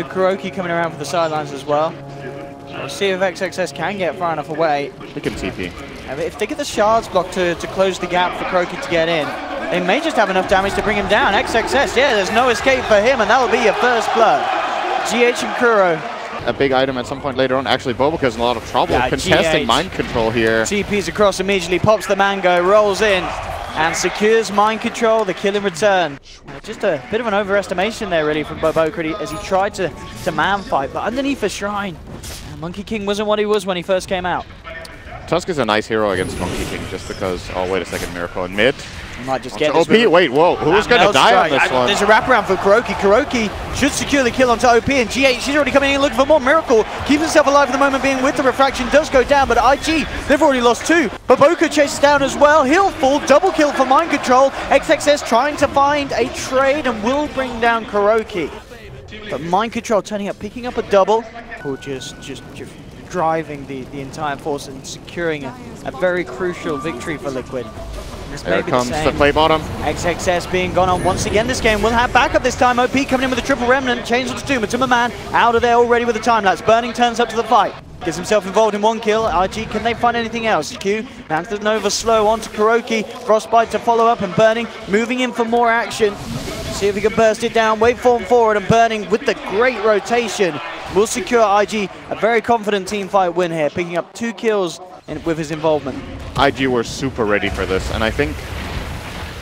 KuroKy coming around for the sidelines as well. We'll see if XXS can get far enough away. We can TP. If they get the shards block to close the gap for KuroKy to get in, they may just have enough damage to bring him down. XXS, yeah, there's no escape for him, and that'll be your first blood. GH and Kuro. A big item at some point later on. Actually, BoBoKa's in a lot of trouble contesting mind control here. TP's across immediately, pops the mango, rolls in, and secures mind control, the kill in return. Just a bit of an overestimation there, really, from BoBoKa as he tried to man fight, but underneath the shrine, Monkey King wasn't what he was when he first came out. Tusk is a nice hero against Monkey King just because. Oh, wait a second, Miracle in mid. He might just get OP, wait, whoa, who's going to die on this one? There's a wraparound for KuroKy. KuroKy should secure the kill onto OP, and GH, she's already coming in looking for more. Miracle keeps himself alive at the moment, being with the refraction, does go down, but IG, they've already lost two. BoBoKa chases down as well, he'll fall, double kill for mind control. XXS trying to find a trade and will bring down KuroKy. But mind control turning up, picking up a double, or just driving the entire force and securing a very crucial victory for Liquid. There comes the play bottom. XXS being gone on once again this game. We'll have backup this time. OP coming in with a triple remnant. Change to two. Matumbaman out of there already with the time lapse. Burning turns up to the fight. Gets himself involved in one kill. IG, can they find anything else? Q, lands the Nova slow onto KuroKy. Frostbite to follow up, and Burning moving in for more action. See if he can burst it down. Waveform forward, and Burning with the great rotation will secure IG a very confident team fight win here, picking up 2 kills with his involvement. IG were super ready for this, and I think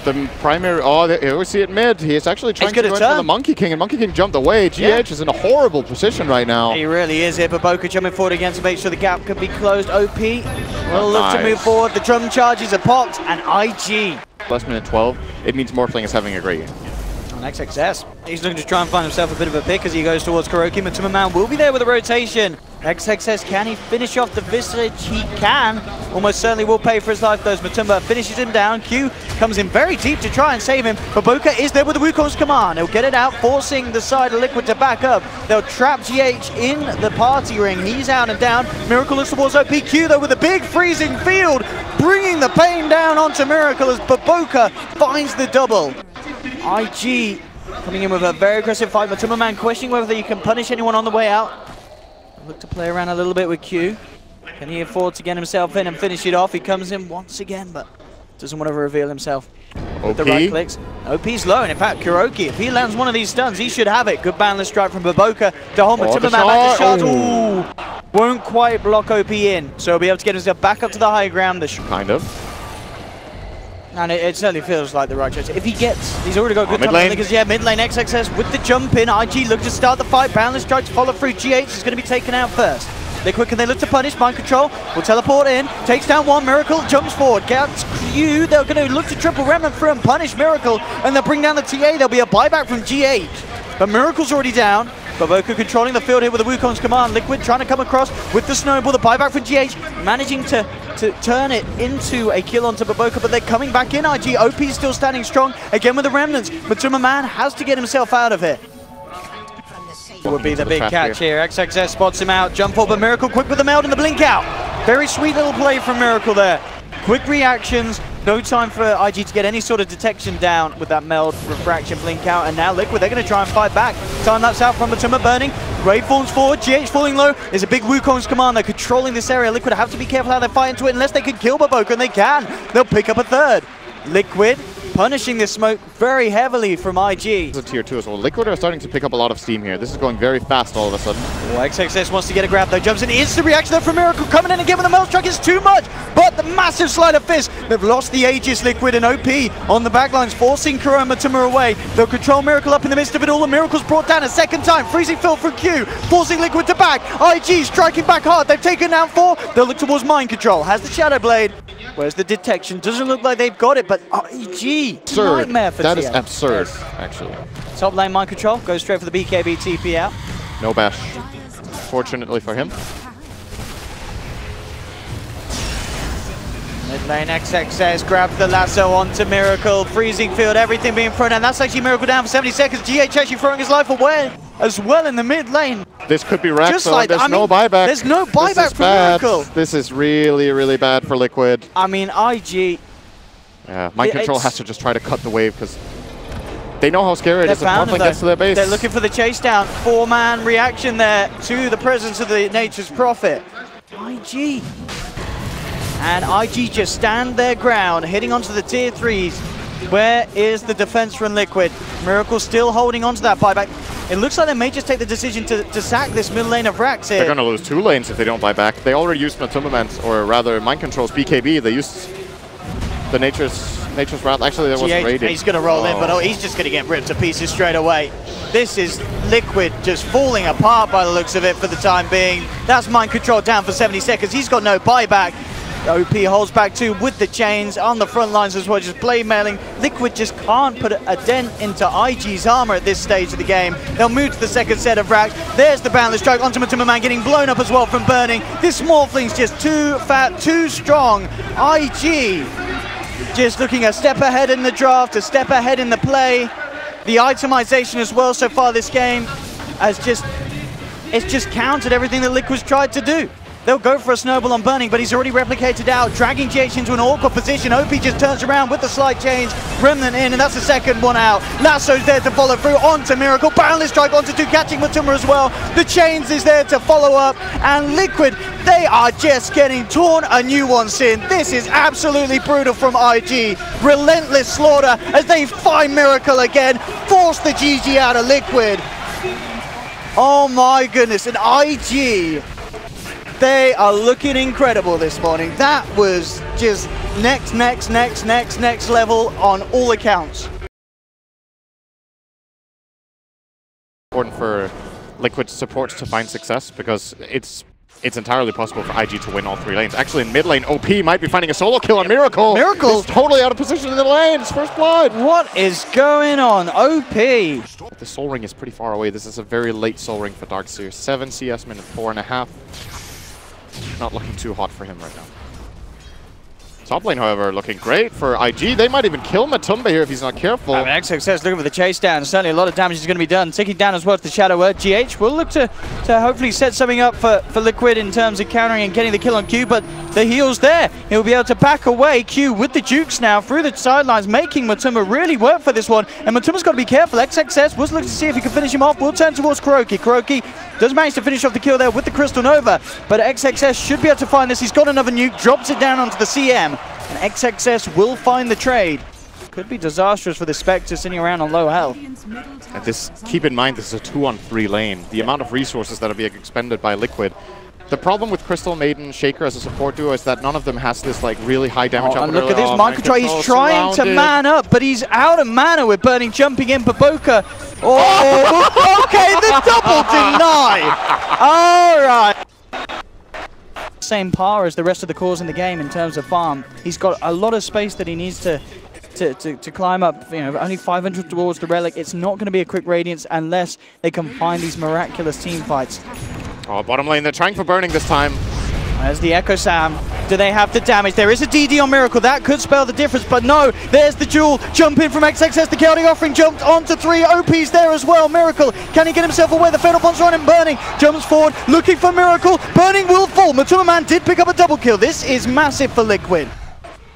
the primary... Oh, we see it mid. He's actually trying to go into the Monkey King, and Monkey King jumped away. GH is in a horrible position right now. He really is here. BoBoKa jumping forward again to make sure the gap can be closed. OP will look to move forward. The drum charges are popped, and IG. Last minute 12. It means Morphling is having a great game. XXS. He's looking to try and find himself a bit of a pick as he goes towards KuroKy. Matumbaman will be there with a rotation. XXS, can he finish off the Vici? He can. Almost certainly will pay for his life, though. Matumba finishes him down. Q comes in very deep to try and save him. BoBoKa is there with the Wukong's command. He'll get it out, forcing the side of Liquid to back up. They'll trap GH in the party ring. He's out and down. Miracle looks towards OP. Q, though, with a big freezing field, bringing the pain down onto Miracle as BoBoKa finds the double. IG coming in with a very aggressive fight. Matumbaman questioning whether you can punish anyone on the way out. Look to play around a little bit with Q. Can he afford to get himself in and finish it off? He comes in once again, but doesn't want to reveal himself. With the right clicks. OP's low, and in fact, KuroKy, if he lands one of these stuns, he should have it. Good balance strike from BoBoKa to hold Matumbaman back to shot. Ooh, won't quite block OP in, so he'll be able to get himself back up to the high ground. Kind of. And it certainly feels like the right choice. If he gets, he's already got good time because mid lane XXS with the jump in. IG look to start the fight. Balance strike to follow through. GH is going to be taken out first. Liquid, can they look to punish? Mind control will teleport in. Takes down one. Miracle jumps forward. Gets Q. They're going to look to triple remnant through and punish Miracle. And they'll bring down the TA. There'll be a buyback from GH. But Miracle's already down. BoBoKa controlling the field here with the Wukong's command. Liquid trying to come across with the snowball. The buyback from GH, managing to turn it into a kill onto BoBoKa, but they're coming back in. IG, OP still standing strong, again with the remnants. Matumbaman has to get himself out of here. Would be the big catch here. XXS spots him out. Jump over Miracle, quick with the meld and the blink out. Very sweet little play from Miracle there. Quick reactions. No time for IG to get any sort of detection down with that meld, refraction, blink out, and now Liquid, they're going to try and fight back. Time lapse out from Matumba burning. Waveforms forward, GH falling low. There's a big Wukong's command. They're controlling this area. Liquid have to be careful how they fight into it unless they can kill BoBoKa, and they can. They'll pick up a third. Liquid punishing this smoke very heavily from IG. It's a tier 2 as well. Liquid are starting to pick up a lot of steam here. This is going very fast all of a sudden. Well, XXS wants to get a grab though. Jumps in, instant reaction there from Miracle. Coming in and giving the meld strike is too much. But the massive slide of fist. They've lost the Aegis. Liquid and OP on the backlines, forcing Kuro and Matumba away. They'll control Miracle up in the midst of it all. The Miracle's brought down a second time. Freezing field from Q, forcing Liquid to back. IG striking back hard. They've taken down 4. They'll look towards Mind Control. Has the Shadow Blade. Where's the detection? Doesn't look like they've got it, but IG, nightmare for That is absurd, actually. Top lane Mind Control goes straight for the BKB TP out. No bash, fortunately for him. Mid lane XXS grabs the lasso onto Miracle, freezing field, everything being thrown down. That's actually Miracle down for 70 seconds. GH actually throwing his life away as well in the mid lane. This could be wrapped, so there's no buyback. There's no buyback for Miracle. This is really, really bad for Liquid. I mean, IG... Yeah, Mind Control has to just try to cut the wave because They know how scary it is if Muffling gets to their base. They're looking for the chase down. 4-man reaction there to the presence of the Nature's Prophet. IG. And IG just stand their ground, hitting onto the tier 3s. Where is the defense from Liquid? Miracle still holding onto that buyback. It looks like they may just take the decision to sack this middle lane of Rax here. They're going to lose 2 lanes if they don't buy back. They already used Matumbaman, or rather Mind Control's BKB. They used the Nature's Wrath. Actually, there wasn't raiding. He's going to roll in, but he's just going to get ripped to pieces straight away. This is Liquid just falling apart by the looks of it for the time being. That's Mind Control down for 70 seconds. He's got no buyback. OP holds back too with the chains on the front lines as well, just blade mailing. Liquid just can't put a dent into IG's armor at this stage of the game. They'll move to the second set of racks. There's the boundless strike onto Matumbaman, getting blown up as well from burning. This Morphling's just too fat, too strong. IG just looking a step ahead in the draft, a step ahead in the play. The itemization as well so far this game has just countered everything that Liquid's tried to do. They'll go for a snowball on burning, but he's already replicated out, dragging GH into an awkward position. OP just turns around with the slight change. Remnant in, and that's the second one out. Lasso's there to follow through onto Miracle. Boundless strike onto 2, catching Matumba as well. The chains is there to follow up, and Liquid, they are just getting torn a new one, Sin. This is absolutely brutal from IG. Relentless slaughter as they find Miracle again, force the GG out of Liquid. Oh my goodness, and IG, they are looking incredible this morning. That was just next level on all accounts. Important for Liquid supports to find success because it's entirely possible for IG to win all 3 lanes. Actually, in mid lane, OP might be finding a solo kill on Miracle. Miracle's totally out of position in the lane. It's first blood. What is going on? OP. The soul ring is pretty far away. This is a very late soul ring for Darkseer. 7 CS minute 4.5. Not looking too hot for him right now. Top lane, however, looking great for IG. They might even kill Matumba here if he's not careful. I mean, XXS looking for the chase down. Certainly a lot of damage is going to be done. Ticking down as well to the Shadow Word. GH will look to hopefully set something up for Liquid in terms of countering and getting the kill on Q, but the heal's there. He'll be able to back away. Q with the jukes now through the sidelines, making Matumba really work for this one. And Matumba's got to be careful. XXS was looking to see if he can finish him off. We'll turn towards KuroKy. KuroKy does manage to finish off the kill there with the Crystal Nova, but XXS should be able to find this. He's got another nuke, drops it down onto the CM. And XXS will find the trade. Could be disastrous for the Spectre sitting around on low health. And this, keep in mind, this is a 2-on-3 lane. The amount of resources that are being expended by Liquid. The problem with Crystal Maiden Shaker as a support duo is that none of them has this like really high damage output. And look at this Mind Control. He's trying to man up, but he's out of mana with Burning jumping in. BoBoKa. Oh, okay, the double deny. All right. Same par as the rest of the cores in the game in terms of farm. He's got a lot of space that he needs to climb up. You know, only 500 towards the relic. It's not going to be a quick radiance unless they can find these miraculous team fights. Oh, bottom lane, they're trying for burning this time. There's the Echo Sam. Do they have the damage? There is a DD on Miracle. That could spell the difference, but no. There's the duel. Jump in from XXS. The chaotic offering jumped onto 3. OP's there as well. Miracle. Can he get himself away? The Fatal Bomb's on him. Burning jumps forward, looking for Miracle. Burning will fall. Matumbaman did pick up a double kill. This is massive for Liquid.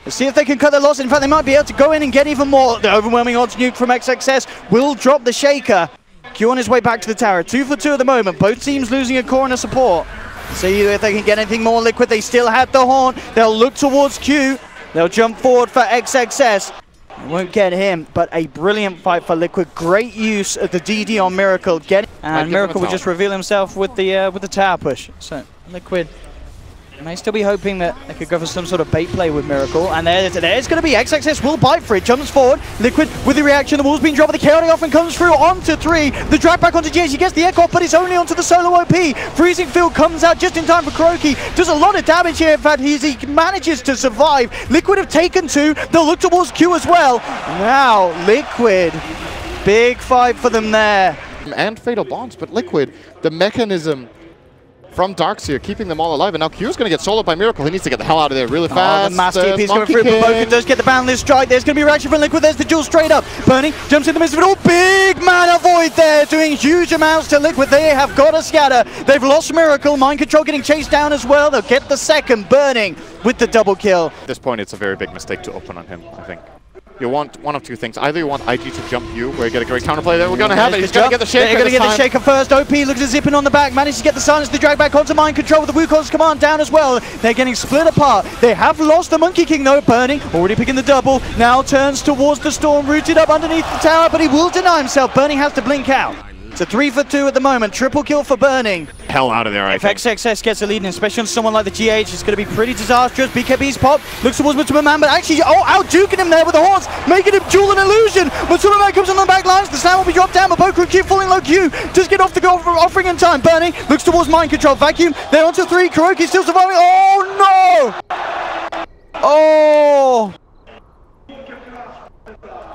Let's see if they can cut their loss. In fact, they might be able to go in and get even more. The overwhelming odds nuke from XXS will drop the Shaker. Q on his way back to the tower. 2 for 2 at the moment. Both teams losing a core and a support. See if they can get anything more Liquid. They still have the horn. They'll look towards Q. They'll jump forward for XXS. They won't get him, but a brilliant fight for Liquid. Great use of the DD on Miracle. And Miracle will just reveal himself with the tower push. So Liquid may still be hoping that they could go for some sort of bait play with Miracle. And there's going to be XXS will bite for it. Jumps forward. Liquid with the reaction. The wall's being dropped. The chaotic offering comes through onto 3. The drag back onto GH. He gets the echo, but it's only onto the solo OP. Freezing Field comes out just in time for KuroKy. Does a lot of damage here. In fact, he manages to survive. Liquid have taken 2. They'll look towards Q as well. Now, Liquid. Big fight for them there. And Fatal Bombs, but Liquid, the mechanism from Darkseer, keeping them all alive, and now Q's going to get soloed by Miracle. He needs to get the hell out of there really fast. The mass TP is coming through. BoBoKa does get the boundless strike. There's going to be a reaction from Liquid. There's the duel straight up. Burning jumps in the midst of it all. Big mana void there, doing huge amounts to Liquid. They have got a scatter. They've lost Miracle. Mind Control getting chased down as well. They'll get the second. Burning with the double kill. At this point, it's a very big mistake to open on him, I think. you want one of two things. Either you want IG to jump you, where you get a great counterplay there. We're going to have it. He's going to get the shaker. They're going to get the shaker first. OP looks at zipping on the back. Managed to get the silence to drag back onto mind control with the Wukong's command down as well. They're getting split apart. They have lost the Monkey King though. Burning, already picking the double. Now turns towards the Storm, rooted up underneath the tower, but he will deny himself. Burning has to blink out. It's a 3 for 2 at the moment. Triple kill for Burning. Hell out of there, I think. If XXS gets a lead, and especially on someone like the GH, it's going to be pretty disastrous. BKB's pop, looks towards Matumbaman, but actually, out-duking him there with the horns, making him duel an illusion. Matumbaman comes on the back lines, the slam will be dropped down, but BoBoKa and Q falling low Q. Just get off the goal offering in time. Burning looks towards mind control. Vacuum, they're onto 3. KuroKy still surviving. Oh, no! Oh!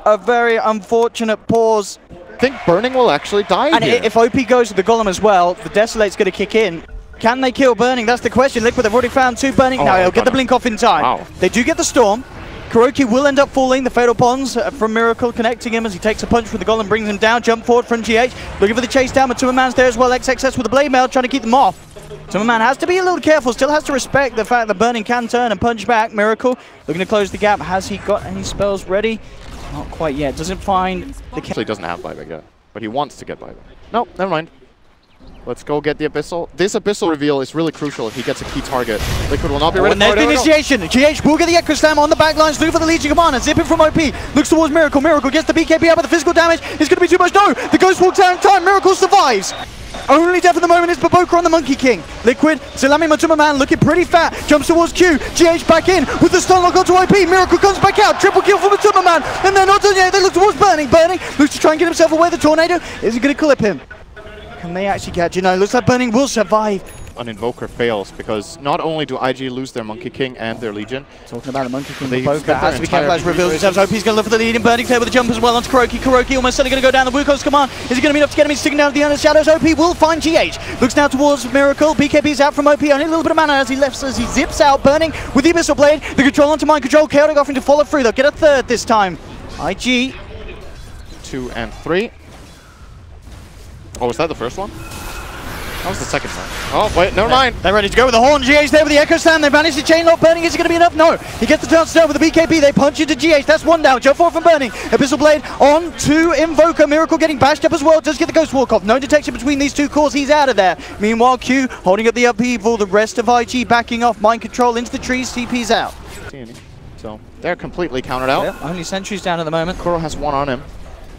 A very unfortunate pause. I think Burning will actually die and here. If OP goes to the Golem as well, the Desolate's going to kick in. Can they kill Burning? That's the question. Liquid, they've already found 2 Burning. Now he'll get the blink off in time. Wow. They do get the Storm. KuroKy will end up falling. The Fatal Bonds from Miracle connecting him as he takes a punch from the Golem, brings him down. Jump forward from GH. Looking for the chase down. Matumbaman's there as well. XXS with the Blade Mail trying to keep them off. Matumbaman has to be a little careful. Still has to respect the fact that Burning can turn and punch back. Miracle looking to close the gap. Has he got any spells ready? Not quite yet. Doesn't find the... Actually doesn't have buyback yet, but he wants to get buyback. No, never mind. Let's go get the Abyssal. This Abyssal reveal is really crucial if he gets a key target. Liquid will not be ready for it. And there's the initiation. GH will get the Echo Slam on the back lines. Looking for the Legion Commander. Zipping from OP. Looks towards Miracle. Miracle gets the BKB out, but the physical damage is going to be too much. No! The Ghost walks out in time. Miracle survives. Only death at the moment is BoBoKa on the Monkey King. Liquid, Salami Matumbaman looking pretty fat. Jumps towards Q. GH back in with the stun lock onto OP. Miracle comes back out. Triple kill for Matumbaman. And they're not done yet. They look towards Burning. Burning looks to try and get himself away. The Tornado is he going to clip him? Can they actually catch you? No, looks like Burning will survive. An Invoker fails because not only do IG lose their Monkey King and their Legion. Talking about a Monkey King, BoBoKa has to be careful as reveals themselves. OP's going to look for the lead in Burning there with the jump as well onto KuroKy. KuroKy almost certainly going to go down the Wukong's command. Is he going to be enough to get him? He's sticking down at the end of the shadows. OP will find GH. Looks now towards Miracle. BKB's out from OP. Only a little bit of mana as he zips out. Burning with the Abyssal Blade. The control onto mind control. Chaotic offering to follow through. They'll get a third this time. IG. 2 and 3. Oh, was that the first one? That was the second one. Oh, wait, never mind. They're ready to go with the horn. GH there with the Echo Slam. They managed to chain lock Burning. Is it going to be enough? No. He gets the touchdown with the BKB. They punch into GH. That's 1 down. Jump forward from Burning. Abyssal Blade on to Invoker. Miracle getting bashed up as well. Does get the Ghost Walk off. No detection between these two cores. He's out of there. Meanwhile, Q holding up the upheaval. The rest of IG backing off. Mind control into the trees. TP's out. So they're completely countered out. Yep, only sentries down at the moment. Kuro has 1 on him.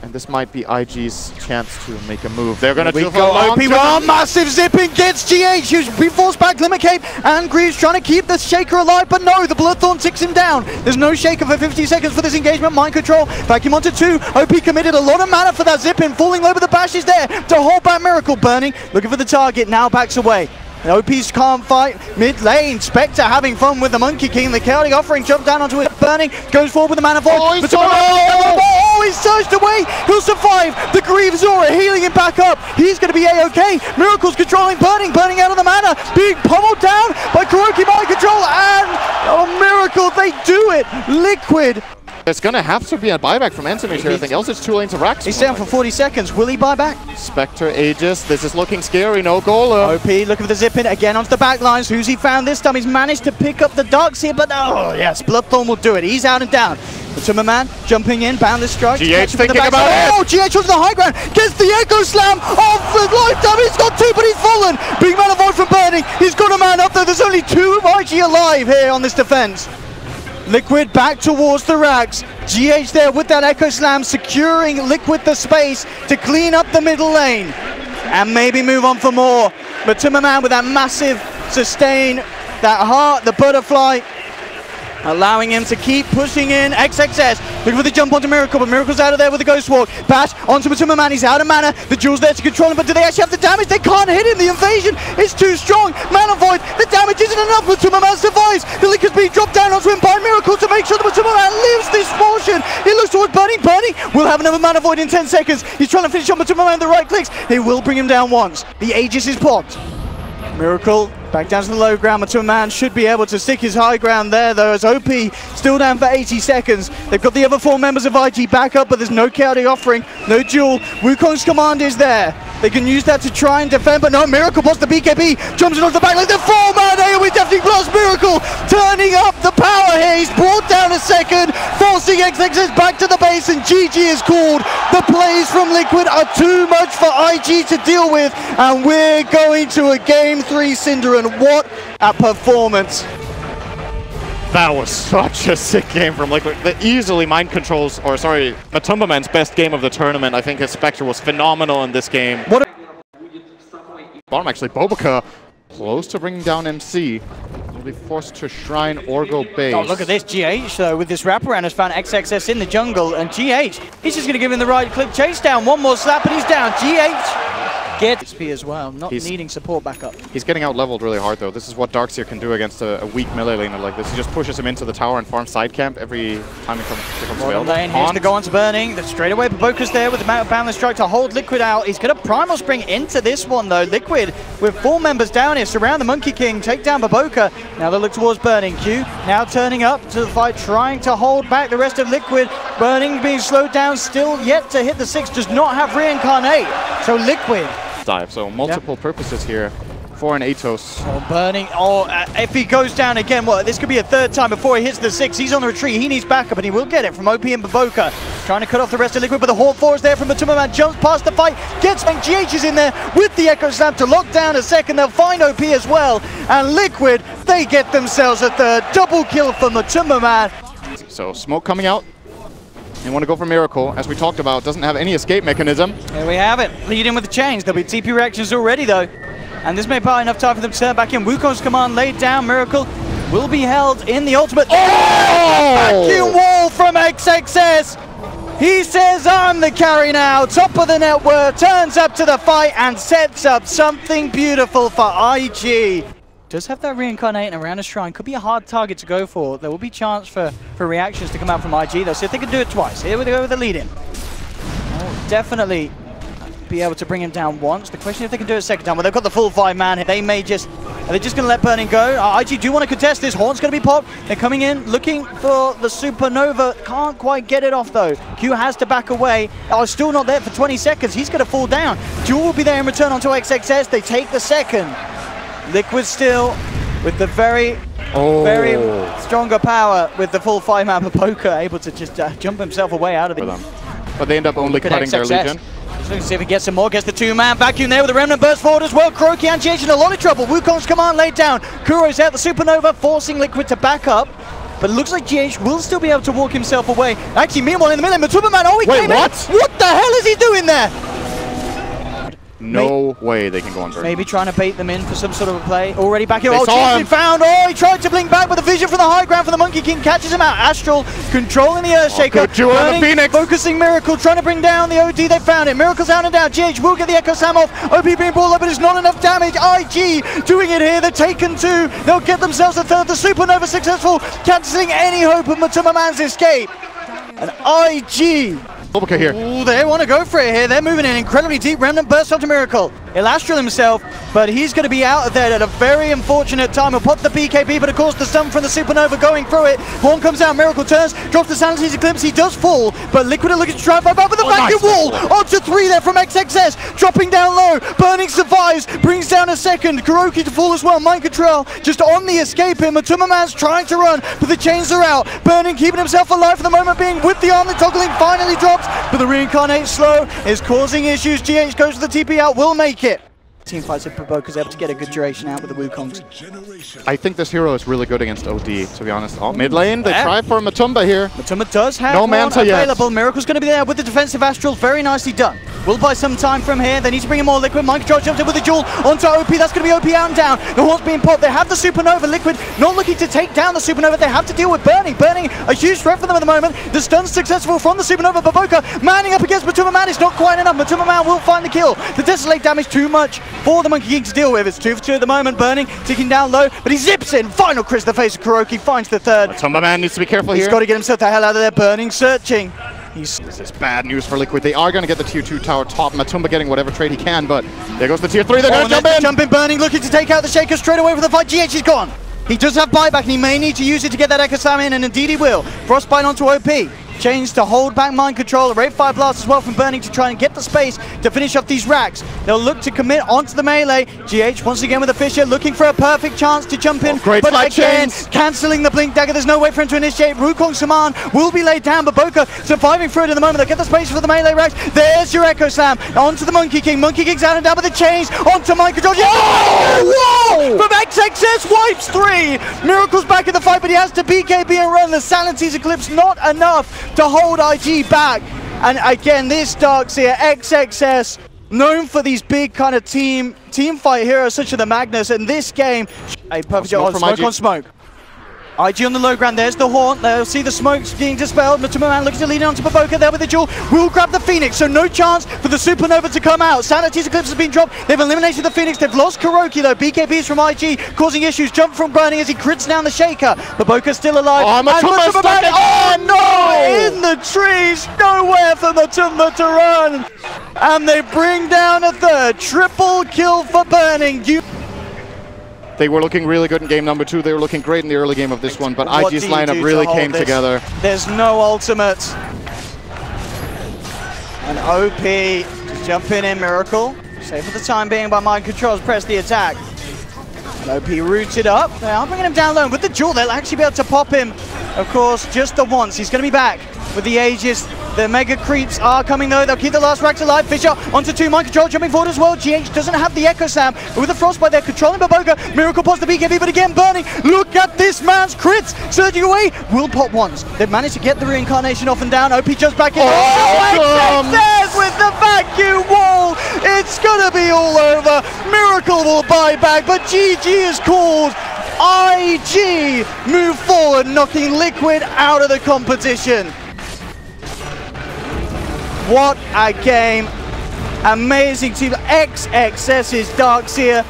And this might be IG's chance to make a move. They're going to do OP1, massive zipping gets GH, who's been forced back. Glimmer Cape and Greaves trying to keep the Shaker alive, but no, the Bloodthorn ticks him down. There's no Shaker for 50 seconds for this engagement. Mind control, vacuum onto 2. OP committed a lot of mana for that zipping, falling low, but the bash is there to hold back Miracle. Burning, looking for the target, now backs away. The OPs can't fight mid lane. Spectre having fun with the Monkey King. The Chaotic offering jump down onto it. Burning goes forward with the Mana Void. Oh, he's surged away. He'll survive. The Greaves Aura healing him back up. He's going to be A-OK. Miracle's controlling Burning. Burning out of the mana. Being pummeled down by KuroKy mind control. And Miracle, they do it. Liquid. It's going to have to be a buyback from Entomage here. I think else it's too late to Rax. He's down for 40 seconds. Will he buy back? Spectre Aegis. This is looking scary. No Golem. OP looking for the zip in again onto the back lines. Who's he found this time? He's managed to pick up the Darks here, but oh yes, Bloodthorn will do it. He's out and down. Matumbaman jumping in, boundless strike. GH thinking about it. Oh, GH onto the high ground. Gets the Echo Slam off the lifetime. He's got 2, but he's fallen. Big Mana Void from Burning. He's got a man up there. There's only 2 of IG alive here on this defense. Liquid back towards the racks. GH there with that Echo Slam, securing Liquid the space to clean up the middle lane. And maybe move on for more. Matumbaman with that massive sustain, that heart, the butterfly, allowing him to keep pushing in. XXS looking for the jump onto Miracle, but Miracle's out of there with the Ghost Walk. Bash onto Matumbaman, he's out of mana. The Jewel's there to control him, but do they actually have the damage? They can't hit him. The invasion is too strong. Mana Void, the damage isn't enough. Matumbaman survives. The Liquid's being dropped down onto him by Miracle to make sure that Matumbaman lives this portion. He looks towards Burning. Burning will have another Mana Void in 10 seconds. He's trying to finish on Matumbaman with the right clicks. They will bring him down once. The Aegis is popped. Miracle back down to the low ground. Matumbaman should be able to stick his high ground there though, as OP still down for 80 seconds. They've got the other 4 members of IG back up, but there's no Chaotic offering, no duel. Wukong's command is there. They can use that to try and defend, but no, Miracle pops the BKB, jumps in off the back like the 4-man AoE definitely blast. Miracle turning up the power here. He's brought down a second, forcing XXS back to the base, and GG is called. The plays from Liquid are too much for IG to deal with, and we're going to a Game 3 Cinder, and what a performance. That was such a sick game from Liquid. Easily mind controls, or sorry, Matumbaman's best game of the tournament. I think his Spectre was phenomenal in this game. Bottom actually, BoBoKa close to bringing down MC. Will be forced to shrine or go base. Oh, look at this. GH, though, with this wraparound, has found XXS in the jungle, and GH, he's just going to give him the right click chase down. One more slap, and he's down. GH gets XP as well, not needing support backup. He's getting out-leveled really hard, though. This is what Darkseer can do against a weak melee laner like this. He just pushes him into the tower and farms side camp every time he becomes available. Here's the go on to Burning. Straight away, BoBoKa's there with the Boundless Strike to hold Liquid out. He's going to Primal Spring into this one, though. Liquid, with 4 members down here, surround the Monkey King, take down BoBoKa. Now they look towards Burning. Q now turning up to the fight, trying to hold back the rest of Liquid. Burning being slowed down, still yet to hit the 6, does not have Reincarnate. So Liquid dive, so multiple purposes here for an Atos. Oh, Burning, if he goes down again, well, this could be a 3rd time before he hits the 6. He's on the retreat, he needs backup, and he will get it from OP and BoBoKa. Trying to cut off the rest of Liquid, but the Hawk Force there from Matumbaman, jumps past the fight, gets GH is in there with the Echo Slam to lock down a second. They'll find OP as well, and Liquid, they get themselves a 3rd. Double kill for Matumbaman. So smoke coming out. They want to go for Miracle, as we talked about, doesn't have any escape mechanism. There we have it, lead in with the chains. There'll be TP reactions already though, and this may buy enough time for them to turn back in. Wukong's command laid down, Miracle will be held in the ultimate. Vacuum wall from XXS! He says, I'm the carry now, top of the network, turns up to the fight and sets up something beautiful for IG. Does have that Reincarnate around a shrine, could be a hard target to go for. There will be chance for reactions to come out from IG though, so if they can do it twice. Here we go with the lead in. Oh, definitely be able to bring him down once. The question is if they can do it a second time. Well, they've got the full 5-man here. They may just, are they just going to let Burning go? IG do want to contest this. Horn's going to be popped. They're coming in, looking for the Supernova. Can't quite get it off though. Q has to back away. Oh, still not there for 20 seconds. He's going to fall down. Jewel will be there in return onto XXS. They take the second. Liquid still with the very stronger power with the full 5-man BoBoKa, able to just jump himself away out of it. But they end up only cutting their Legion. Just looking to see if he gets some more, gets the 2-man vacuum there with the Remnant burst forward as well. KuroKy and GH in a lot of trouble. Wukong's command laid down. Kuro's out, the Supernova forcing Liquid to back up. But it looks like GH will still be able to walk himself away. Actually, meanwhile in the middle, Matumbaman, he came in. What the hell is he doing there? No way they can go on Burning. Maybe trying to bait them in for some sort of a play. Already back here. Oh, James been found. Oh, he tried to blink back, but the vision from the high ground from the Monkey King catches him out. Astral controlling the Earthshaker. Burning, the Phoenix. Focusing Miracle, trying to bring down the OD. They found it. Miracle's out and down. GH will get the Echo Slam off. OP being brought up, but it's not enough damage. IG doing it here. They're taken 2. They'll get themselves a 3rd. The Supernova successful, cancelling any hope of Matumbaman's escape. And IG. BoBoKa here. Ooh, they want to go for it here. They're moving in incredibly deep. Remnant burst onto Miracle. He'll Astral himself, but he's going to be out of there at a very unfortunate time. He'll pop the BKB, but of course the stun from the Supernova going through it. Horn comes out, Miracle turns, drops the Sanity's Eclipse. He does fall, but Liquid are looking to try and fight back with the vacuum wall. Onto 3 there from XXS, dropping down low. Burning survives, brings down a second. KuroKy to fall as well. Mind control just on the escape here. Matumbaman's trying to run, but the chains are out. Burning keeping himself alive for the moment being, with the armlet toggling, finally drops, but the Reincarnate slow is causing issues. GH goes to the TP out, will make it. Team fights if BoBoKa's able to get a good duration out with the Wukongs. I think this hero is really good against OD, to be honest. Oh, mid lane, they try for Matumba here. Matumba does have no one Manta available. Yet. Miracle's going to be there with the defensive Astral. Very nicely done. Will buy some time from here. They need to bring in more Liquid. Mind control jumps in with the Jewel onto OP. That's going to be OP out and down. The Horn's being popped. They have the Supernova. Liquid not looking to take down the Supernova. They have to deal with Burning. Burning, a huge threat for them at the moment. The stun's successful from the Supernova. BoBoKa manning up against Matumbaman. It's not quite enough. Matumbaman will find the kill. The Desolate damage too much for the Monkey King to deal with. It's 2 for 2 at the moment. Burning ticking down low, but he zips in. Final Chris the face of KuroKy finds the 3rd. Matumbaman needs to be careful here. He's got to get himself the hell out of there. Burning, searching. This is bad news for Liquid. They are going to get the tier 2 tower top. Matumba getting whatever trade he can, but there goes the tier 3. They're going to jump in. Burning looking to take out the Shaker straight away from the fight. GH is gone. He does have buyback and he may need to use it to get that Echo Slam in, and indeed he will. Frostbite onto OP. Chains to hold back Mind Control. A Rate Fire Blast as well from Burning to try and get the space to finish off these racks. They'll look to commit onto the melee. GH once again with a Fisher looking for a perfect chance to jump in. Great but again, chains. cancelling the Blink Dagger. There's no way for him to initiate. Wukong Saman will be laid down, but BoBoKa surviving through it at the moment. They'll get the space for the melee racks. There's your Echo Slam. Onto the Monkey King. Monkey King's out and down with the chains. Onto Mind Control. Oh! From XXS wipes 3. Miracle's back in the fight, but he has to BKB and run. The Sanity's Eclipse not enough to hold IG back. And again, this Darkseer, XXS, known for these big kind of team fight heroes such as the Magnus. And this game, a perfect job. Smoke on smoke. IG on the low ground, there's the Haunt, they'll see the smokes being dispelled. Matumbaman looking to lead on to BoBoKa there with the duel, will grab the Phoenix, so no chance for the Supernova to come out. Sanity's Eclipse has been dropped, they've eliminated the Phoenix, they've lost KuroKy though. BKBs from IG causing issues, jump from Burning as he crits down the Shaker. BoBoKa's still alive. Oh, Matumbaman! Oh no! In the trees, nowhere for Matumba to run! And they bring down a third, triple kill for Burning. They were looking really good in game number 2. They were looking great in the early game of this one, but IG's lineup really came together. There's no ultimate. And OP just jumping in Miracle. Safe for the time being by Mind Controls. Press the attack. And OP rooted up. They are bringing him down low. With the duel, they'll actually be able to pop him, of course, just the once. He's going to be back with the Aegis. The Mega Creeps are coming though. They'll keep the last racks alive. Fisher onto 2. Mind Control jumping forward as well. GH doesn't have the Echo Slam, but with the Frostbite, they're controlling BoBoKa. Miracle pops the BKB, but again, Burning. Look at this man's crits. Surging away. Will pop once. They've managed to get the reincarnation off and down. OP just back in. XXS with the vacuum wall. It's going to be all over. Miracle will buy back, but GG is called. IG move forward, knocking Liquid out of the competition. What a game. Amazing team. XXS's Darkseer